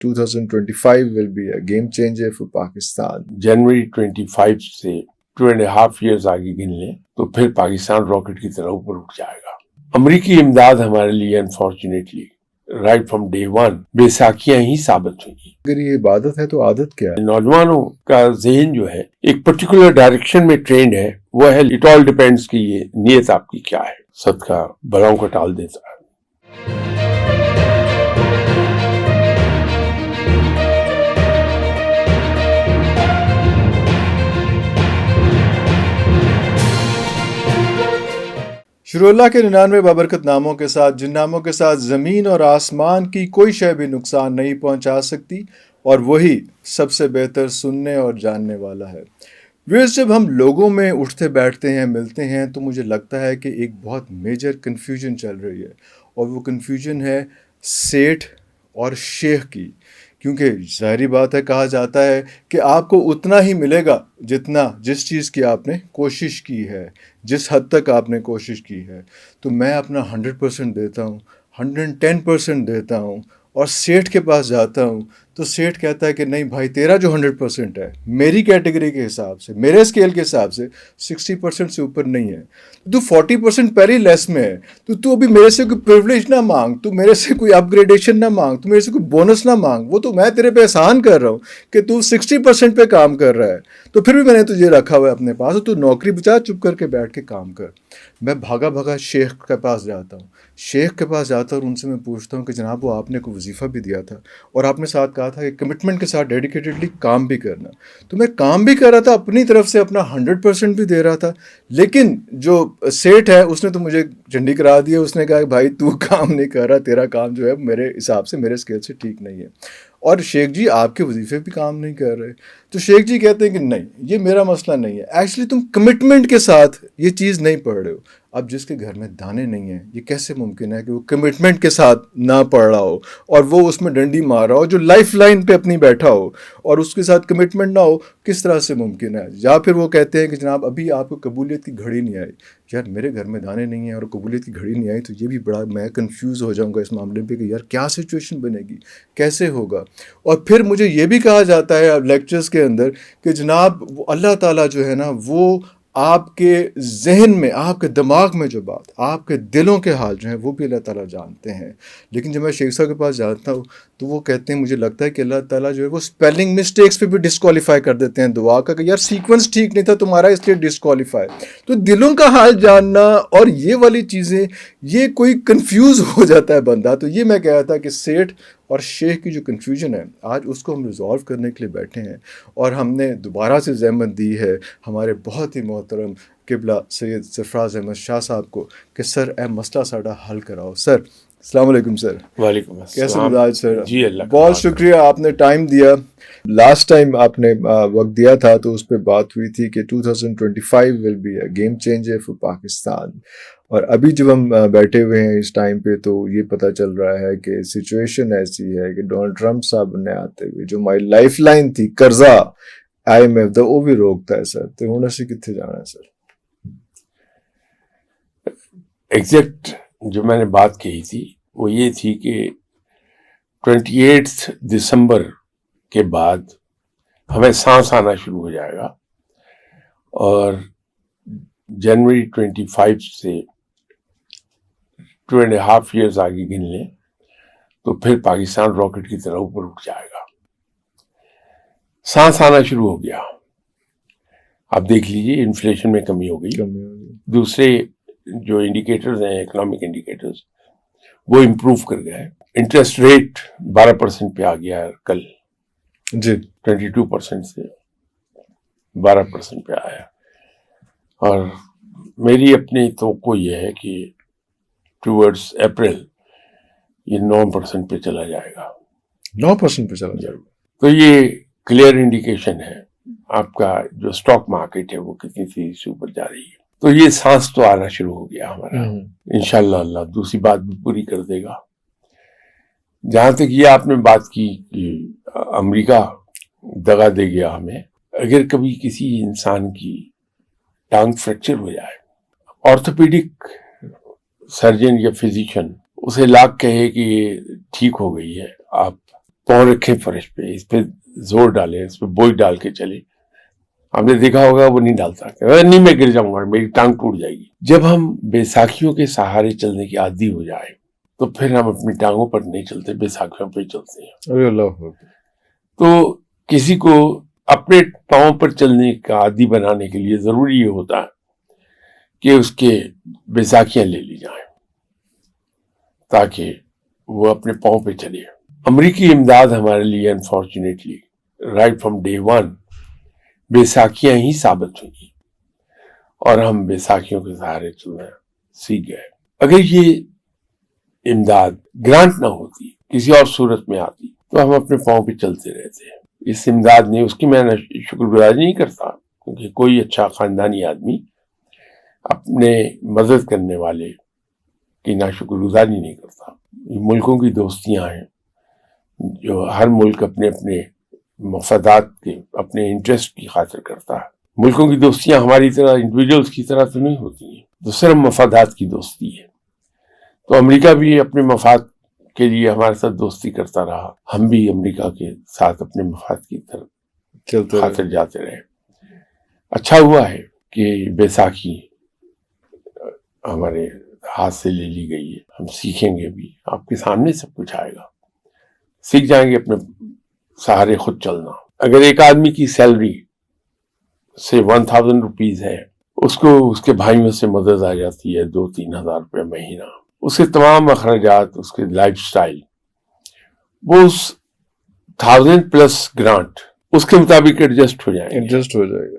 2025 will be a game changer for Pakistan. जनवरी 25 से 2.5 years आगे गिन लें तो फिर पाकिस्तान रॉकेट की तरह ऊपर उठ जाएगा। अमरीकी इमदाद हमारे लिए unfortunately right from day one बेसाखियां ही साबित हुई। अगर ये इबादत है तो आदत क्या है? नौजवानों का ज़हन जो है एक पर्टिकुलर डायरेक्शन में ट्रेंड है, वो है इट ऑल डिपेंड्स कि ये नियत आपकी क्या है। सदका बलाओं को टाल देता है। शुरुअल्लाह के 99 बाबरकत नामों के साथ, जिन नामों के साथ ज़मीन और आसमान की कोई शय भी नुकसान नहीं पहुंचा सकती, और वही सबसे बेहतर सुनने और जानने वाला है। व्यूअर्स, जब हम लोगों में उठते बैठते हैं, मिलते हैं, तो मुझे लगता है कि एक बहुत मेजर कन्फ्यूजन चल रही है, और वो कन्फ्यूजन है सेठ और शेख की। क्योंकि ज़ाहिरी बात है, कहा जाता है कि आपको उतना ही मिलेगा जितना जिस चीज़ की आपने कोशिश की है, जिस हद तक आपने कोशिश की है। तो मैं अपना 100% देता हूँ, 110% देता हूँ, और सेठ के पास जाता हूँ तो सेठ कहता है कि नहीं भाई, तेरा जो 100% है मेरी कैटेगरी के हिसाब से, मेरे स्केल के हिसाब से 60% से ऊपर नहीं है। तू 40% पहले लेस में है, तो तू अभी मेरे से कोई प्रिविलेज ना मांग, तू मेरे से कोई अपग्रेडेशन ना मांग, तू मेरे से कोई बोनस ना मांग। वो तो मैं तेरे पे एहसान कर रहा हूँ कि तू 60% पे काम कर रहा है, तो फिर भी मैंने तुझे रखा हुआ है अपने पास, तो तू नौकरी बचा, चुप करके बैठ के काम कर। मैं भागा भागा शेख के पास जाता हूँ, शेख के पास जाता हूँ और उनसे मैं पूछता हूँ कि जनाब, वो आपने को वजीफ़ा भी दिया था और आपने साथ कहा था कि कमिटमेंट के साथ डेडिकेटेडली काम भी करना। तो मैं काम भी कर रहा था, अपनी तरफ से अपना 100% भी दे रहा था, लेकिन जो सेठ है उसने तो मुझे झंडी करा दिया। उसने कहा कि भाई तू काम नहीं कर रहा, तेरा काम जो है मेरे हिसाब से, मेरे स्केल से ठीक नहीं है, और शेख जी आपके वजीफ़े भी काम नहीं कर रहे। तो शेख जी कहते हैं कि नहीं, ये मेरा मसला नहीं है, एक्चुअली तुम कमिटमेंट के साथ ये चीज़ नहीं पढ़ रहे हो। अब जिसके घर में दाने नहीं हैं, ये कैसे मुमकिन है कि वो कमिटमेंट के साथ ना पढ़ रहा हो और वो उसमें डंडी मार रहा हो, जो लाइफ लाइन पे अपनी बैठा हो, और उसके साथ कमिटमेंट ना हो? किस तरह से मुमकिन है? या फिर वो कहते हैं कि जनाब अभी आपको कबूलियत की घड़ी नहीं आई। यार मेरे घर में दाने नहीं हैं और कबूलियत की घड़ी नहीं आई, तो ये भी बड़ा मैं कंफ्यूज हो जाऊंगा इस मामले पे कि यार क्या सिचुएशन बनेगी, कैसे होगा। और फिर मुझे ये भी कहा जाता है अब लेक्चर्स के अंदर कि जनाब वो अल्लाह ताला जो है ना, वो आपके जहन में, आपके दिमाग में जो बात, आपके दिलों के हाल जो हैं, वो भी अल्लाह ताला जानते हैं। लेकिन जब मैं शेख साहब के पास जाता हूँ तो वो कहते हैं, मुझे लगता है कि अल्लाह ताला जो है वो स्पेलिंग मिस्टेक्स पे भी डिस्क्वालीफाई कर देते हैं दुआ का, कि यार सीक्वेंस ठीक नहीं था तुम्हारा इसलिए डिस्क्वालीफाई। तो दिलों का हाल जानना और ये वाली चीज़ें, ये कोई कंफ्यूज हो जाता है बंदा। तो ये मैं कह रहा था कि सेठ और शेख की जो कन्फ्यूजन है, आज उसको हम रिजॉल्व करने के लिए बैठे हैं, और हमने दोबारा से ज़हमत दी है हमारे बहुत ही मोहतरम किबला सैयद सरफराज अहमद शाह साहब को कि सर ए मसला साड़ा हल कराओ। सर अस्सलाम वालेकुम। सर वालेकुम कैसे अस्सलाम। मिजाज सर? जी अल्लाह का बहुत शुक्र। शुक्रिया, आपने टाइम दिया। लास्ट टाइम आपने वक्त दिया था तो उस पर बात हुई थी कि 2025 will be a game changer for Pakistan, और अभी जब हम बैठे हुए हैं इस टाइम पे तो ये पता चल रहा है कि सिचुएशन ऐसी है कि डोनाल्ड ट्रंप साहब ने आते हुए जो हमारी लाइफ लाइन थी कर्जा IMF दा वो भी रोकता है सर। तो हुण असीं कित्थे जाना है सर? एग्जैक्ट जो मैंने बात कही थी वो ये थी कि 28 दिसंबर के बाद हमें सांस आना शुरू हो जाएगा, और जनवरी 25 से 2.5 years आगे गिन लें तो फिर पाकिस्तान रॉकेट की तरह ऊपर उठ जाएगा। सांस आना शुरू हो गया। आप देख लीजिए इन्फ्लेशन में कमी हो गई, दूसरे जो इंडिकेटर्स हैं, इकोनॉमिक इंडिकेटर्स, वो इम्प्रूव कर गए। इंटरेस्ट रेट 12% पे आ गया है कल जी, 22% से 12% पे आया, और मेरी अपनी तो ये है कि टूवर्ड्स अप्रैल ये 9% पे चला जाएगा। 9% पे चला जाएगा। तो ये क्लियर इंडिकेशन है आपका जो स्टॉक मार्केट है वो कितनी तेजी से ऊपर जा रही है। तो ये सांस तो आना शुरू हो गया हमारा। इंशाल्लाह अल्लाह दूसरी बात भी पूरी कर देगा। जहां तक ये आपने बात की कि अमेरिका दगा दे गया हमें, अगर कभी किसी इंसान की टांग फ्रैक्चर हो जाए, ऑर्थोपेडिक सर्जन या फिजिशियन उसे लाख कहे कि ये ठीक हो गई है, आप पाँव रखें फर्श पे, इस पे जोर डालें, इस पे बोझ डाल के चले। आपने देखा होगा वो नहीं डालता, नहीं मैं गिर जाऊंगा, मेरी टांग टूट जाएगी। जब हम बैसाखियों के सहारे चलने के आदी हो जाए तो फिर हम अपनी टांगों पर नहीं चलते, बैसाखियों पे चलते हैं। अरे अल्लाह। तो किसी को अपने पांव पर चलने का आदी बनाने के लिए जरूरी ये होता है कि उसके बैसाखियां ले ली जाएं ताकि वो अपने पांव पे चले। अमेरिकी इमदाद हमारे लिए unfortunately right from day one बैसाखियां ही साबित हुई और हम बैसाखियों के सहारे चलना सीख गए। अगर ये इमदाद ग्रांट ना होती, किसी और सूरत में आती, तो हम अपने पांव पे चलते रहते। इस इमदाद ने, उसकी मैं शुक्रगुजारी नहीं करता, क्योंकि कोई अच्छा खानदानी आदमी अपने मदद करने वाले की ना शुक्रगुजारी नहीं करता। ये मुल्कों की दोस्तियां हैं जो हर मुल्क अपने अपने मफादात के, अपने इंटरेस्ट की खातिर करता है। मुल्कों की दोस्तियां हमारी तरह इंडिविजुअल्स की तरह तो नहीं होती हैं, तो सिर्फ मफादात की दोस्ती है। तो अमेरिका भी अपने मफाद के लिए हमारे साथ दोस्ती करता रहा, हम भी अमेरिका के साथ अपने मफाद की तरफ खातिर जाते रहे। अच्छा हुआ है कि बैसाखी हमारे हाथ से ले ली गई है, हम सीखेंगे भी, आपके सामने सब कुछ आएगा, सीख जाएंगे अपने सहारे खुद चलना। अगर एक आदमी की सैलरी से 1000 रुपीज है, उसको उसके भाइयों से मदद आ जाती है 2-3 हजार रुपये महीना, उसके तमाम अखराजात, उसके लाइफस्टाइल, वो उस 1000 प्लस ग्रांट उसके मुताबिक एडजस्ट हो जाएगा।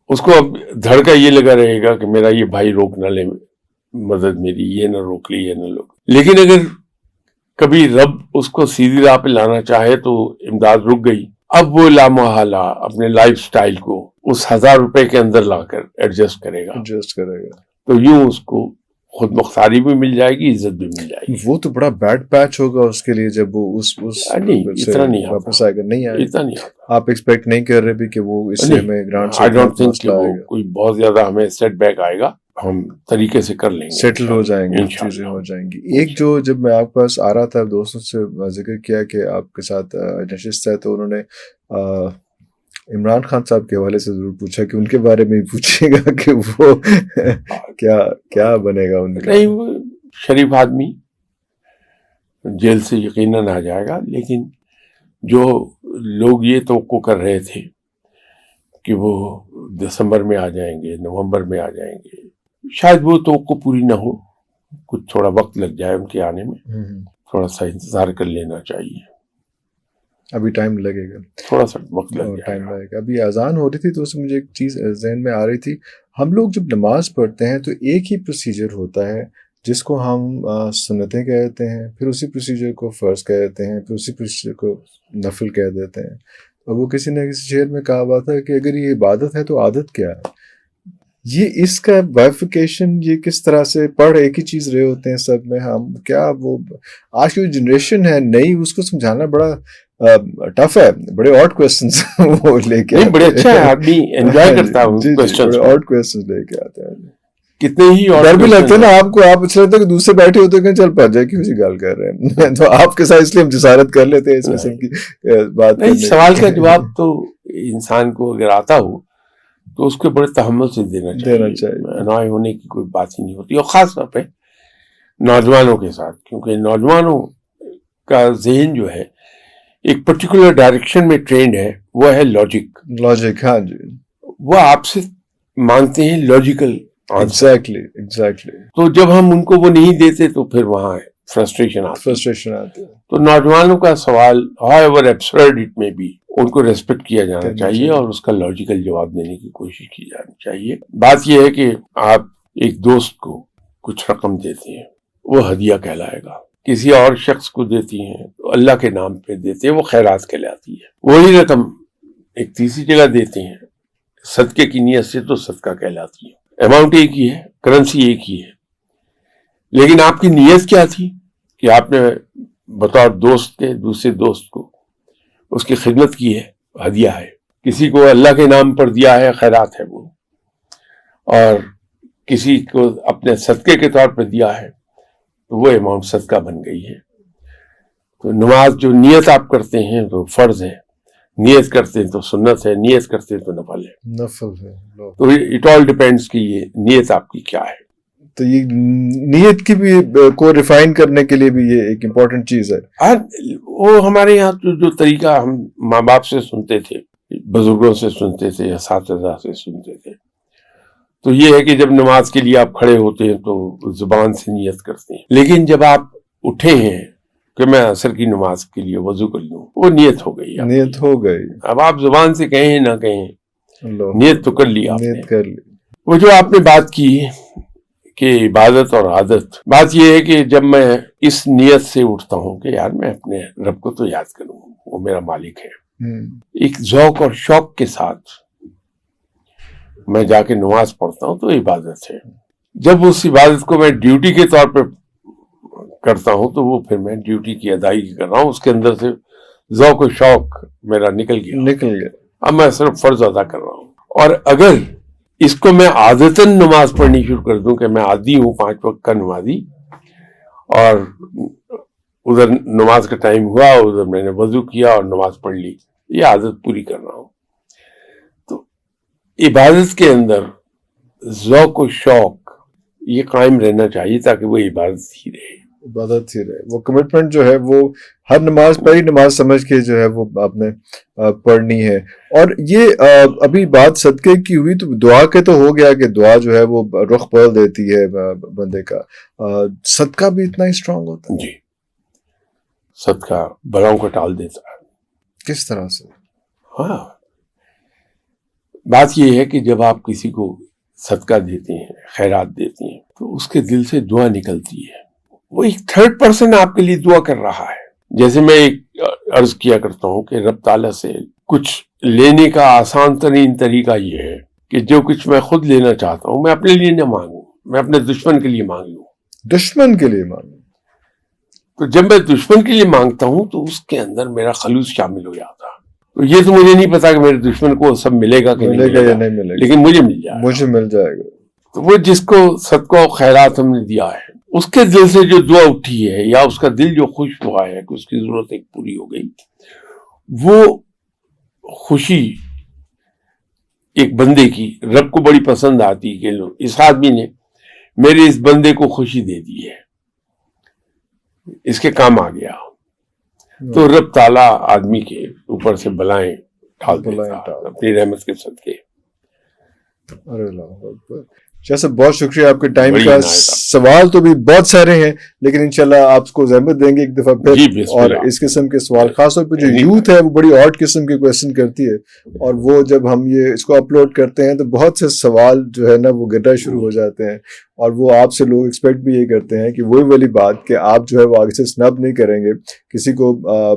उसको अब धड़का ये लगा रहेगा कि मेरा ये भाई रोक ना ले मदद मेरी, ये ना रोक ले, ये ना रोक। लेकिन अगर कभी रब उसको सीधी राह पे लाना चाहे तो इमदाद रुक गई, अब वो लामहला अपने लाइफस्टाइल को उस 1000 रुपए के अंदर लाकर एडजस्ट करेगा। तो यूं उसको खुद मुख्तारी भी मिल जाएगी, इज्जत भी मिल जाएगी। वो तो बड़ा बैड पैच होगा उसके लिए जब वो उस नहीं, इतना नहीं वापस आएगा। नहीं आएगा, इतना नहीं आता। आप एक्सपेक्ट नहीं कर रहे भी कि वो इससे हमें ग्रांट आई डोंट थिंक कि वो कोई बहुत ज्यादा हमें सेटबैक आएगा, हम तरीके से कर लेंगे, सेटल हो जाएंगे, चीजें हो जाएंगी। एक जो जब मैं आपके पास आ रहा था, दोस्तों से जिक्र किया कि आपके साथ नशिस्त है, तो उन्होंने इमरान खान साहब के हवाले से जरूर पूछा कि उनके बारे में पूछिएगा कि वो क्या बनेगा उनका। नहीं, वो शरीफ आदमी, जेल से यकीनन आ जाएगा, लेकिन जो लोग ये तवक्को कर रहे थे कि वो दिसंबर में आ जाएंगे, नवंबर में आ जाएंगे, शायद वो तवक्को पूरी ना हो, कुछ थोड़ा वक्त लग जाए उनके आने में, थोड़ा सा इंतजार कर लेना चाहिए। अभी टाइम लगेगा, थोड़ा सा वक्त टाइम लगेगा। अभी अजान हो रही थी तो उससे मुझे एक चीज़ जहन में आ रही थी। हम लोग जब नमाज पढ़ते हैं तो एक ही प्रोसीजर होता है जिसको हम सुन्नतें कहते हैं, फिर उसी प्रोसीजर को फ़र्ज कहते हैं, फिर उसी प्रोसीजर को नफल कह देते हैं। और वो किसी ने किसी शेर में कहा हुआ था कि अगर ये इबादत है तो आदत क्या है। ये इसका बाइफिकेशन ये किस तरह से पढ़ एक ही चीज़ रहे होते हैं सब में, हम क्या वो आज की जनरेशन है नई, उसको समझाना बड़ा टफ है। बड़े ऑड क्वेश्चंस वो लेके नहीं, बड़े अच्छा है, आदमी एंजॉय करता है क्वेश्चंस, बड़े ऑड क्वेश्चंस लेके आते हैं। कितने ही डर भी लगता है ना आपको, आप अच्छा लगता है कि दूसरे बैठे होते हैं, चल पड़ जाए क्यों सी गाल कर रहे हैं तो आपके साथ इसलिए हम जिसारत कर लेते हैं इस किस्म की बात नहीं। सवाल का जवाब तो इंसान को अगर आता हो तो उसको बड़े तहम्मुल से देना चाहिए। अनाय होने की कोई बात ही नहीं होती, और खास तौर पे नौजवानों के साथ, क्योंकि नौजवानों का ज़हन जो है एक पर्टिकुलर डायरेक्शन में ट्रेंड है, वो है लॉजिक। हाँ जी, वो आपसे मांगते हैं लॉजिकल। एग्जैक्टली। तो जब हम उनको वो नहीं देते तो फिर वहां फ्रस्ट्रेशन आती है। तो नौजवानों का सवाल, however absurd it may be, उनको रेस्पेक्ट किया जाना चाहिए और उसका लॉजिकल जवाब देने की कोशिश की जानी चाहिए। बात यह है कि आप एक दोस्त को कुछ रकम देते हैं, वो हदिया कहलाएगा। किसी और शख्स को देती हैं तो अल्लाह के नाम पे देते हैं, वो खैरात कहलाती है। वही रकम एक तीसरी जगह देते हैं सदके की नीयत से, तो सदका कहलाती है। अमाउंट एक ही है, करेंसी एक ही है, लेकिन आपकी नीयत क्या थी कि आपने बतौर दोस्त के दूसरे दोस्त को उसकी खिदमत की है, हदिया है। किसी को अल्लाह के नाम पर दिया है, खैरात है वो, और किसी को अपने सदके के तौर पर दिया है तो वो अमाउंट सदका बन गई है। تو نماز جو نیت آپ کرتے ہیں تو فرض ہے، نیت کرتے ہیں تو سنت ہے، نیت کرتے ہیں تو نفل ہے. نفل ہے. تو اٹ آل ڈیپینڈس کہ یہ نیت آپ کی کیا ہے. تو یہ نیت کی بھی کو ریفائن کرنے کے لیے بھی یہ ایک امپورٹنٹ چیز ہے. وہ ہمارے یہاں جو طریقہ ہم ماں باپ سے سنتے تھے، بزرگوں سے سنتے تھے، اساتذہ سے سنتے تھے، تو یہ ہے کہ جب نماز کے لیے آپ کھڑے ہوتے ہیں تو زبان سے نیت کرتے ہیں، لیکن جب آپ اٹھے ہیں کہ میں عصر کی نماز کے لیے وضو کر لوں، وہ نیت ہو گئی. نیت ہو گئی. اب آپ زبان سے کہیں نہ کہیں، نیت تو کر لی آپ نے. نیت کر لی. وہ جو آپ نے بات کی کہ عبادت اور عادت، بات یہ ہے کہ جب میں اس نیت سے اٹھتا ہوں کہ یار میں اپنے رب کو تو یاد کروں، وہ میرا مالک ہے، ایک ذوق اور شوق کے ساتھ میں جا کے نماز پڑھتا ہوں، تو عبادت ہے. جب اس عبادت کو میں ڈیوٹی کے طور پہ کرتا ہوں تو وہ پھر میں ڈیوٹی کی ادائیگی کر رہا ہوں، اس کے اندر سے ذوق و شوق میرا نکل گیا. اب میں صرف فرض ادا کر رہا ہوں. اور اگر اس کو میں عادتاً نماز پڑھنی شروع کر دوں کہ میں عادی ہوں 5 وقت کا نمازی، اور ادھر نماز کا ٹائم ہوا، ادھر میں نے وضو کیا اور نماز پڑھ لی، یہ عادت پوری کر رہا ہوں. تو عبادت کے اندر ذوق و شوق یہ قائم رہنا چاہیے تاکہ وہ عبادت ہی رہے. عبادت ہی رہے. وہ کمٹمنٹ جو ہے وہ ہر نماز پہلی نماز سمجھ کے جو ہے وہ آپ نے پڑھنی ہے. اور یہ ابھی بات صدقے کی ہوئی تو دعا کے تو ہو گیا کہ دعا جو ہے وہ رخ بدل دیتی ہے بندے کا. صدقہ بھی اتنا ہی اسٹرانگ ہوتا ہے. جی، صدقہ بلاؤں کو ٹال دیتا ہے. کس طرح سے؟ ہاں، بات یہ ہے کہ جب آپ کسی کو صدقہ دیتے ہیں، خیرات دیتے ہیں، تو اس کے دل سے دعا نکلتی ہے. وہ ایک تھرڈ پرسن آپ کے لیے دعا کر رہا ہے. جیسے میں ایک عرض کیا کرتا ہوں کہ رب تعالیٰ سے کچھ لینے کا آسان ترین طریقہ یہ ہے کہ جو کچھ میں خود لینا چاہتا ہوں میں اپنے لیے نہ مانگوں، میں اپنے دشمن کے لیے مانگ لوں. دشمن کے لیے مانگوں. تو جب میں دشمن کے لیے مانگتا ہوں تو اس کے اندر میرا خلوص شامل ہو جاتا. تو یہ تو مجھے نہیں پتا کہ میرے دشمن کو سب ملے گا کہ ملے گا یا نہیں ملے گا، لیکن مجھے مل جائے گا. مجھے مل جائے گا. تو وہ جس کو صدقہ و خیرات ہم نے دیا ہے، اس کے دل سے جو دعا اٹھی ہے یا اس کا دل جو خوش ہوا ہے کہ اس کی ضرورت ایک پوری ہو گئی، وہ خوشی ایک بندے کی رب کو بڑی پسند آتی کہ اس آدمی نے میرے اس بندے کو خوشی دے دی ہے، اس کے کام آ گیا. تو رب تعالیٰ آدمی کے اوپر سے بلائیں ڈال دیتا اپنی رحمت کے صدقے. جیسے بہت شکریہ آپ کے ٹائم کا. سوال تو بھی بہت سارے ہیں لیکن انشاءاللہ آپ کو زحمت دیں گے ایک دفعہ پھر. اور اس قسم کے سوال خاص طور پہ جو یوتھ ہے وہ بڑی آڈ قسم کے کویشچن کرتی ہے، اور وہ جب ہم یہ اس کو اپلوڈ کرتے ہیں تو بہت سے سوال جو ہے نا وہ گرنا شروع ہو جاتے ہیں، اور وہ آپ سے لوگ ایکسپیکٹ بھی یہ کرتے ہیں کہ وہی والی بات کہ آپ جو ہے وہ آگے سے سنب نہیں کریں گے کسی کو.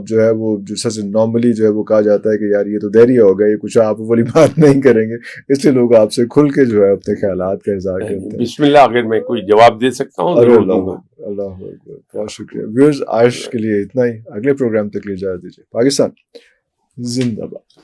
جو ہے وہ جیسے نارملی جو ہے وہ کہا جاتا ہے کہ یار یہ تو دہریہ ہو گیا، یہ کچھ آپ والی بات نہیں کریں گے، اس لیے لوگ آپ سے کھل کے جو ہے اپنے خیالات کا اظہار کرتے ہیں. بسم اللہ، اگر میں کوئی جواب دے سکتا ہوں اللہ بہت شکریہ. ویورز آج کے لیے اتنا ہی، اگلے پروگرام تک لیے اجازت دیجیے. پاکستان زندہ باد.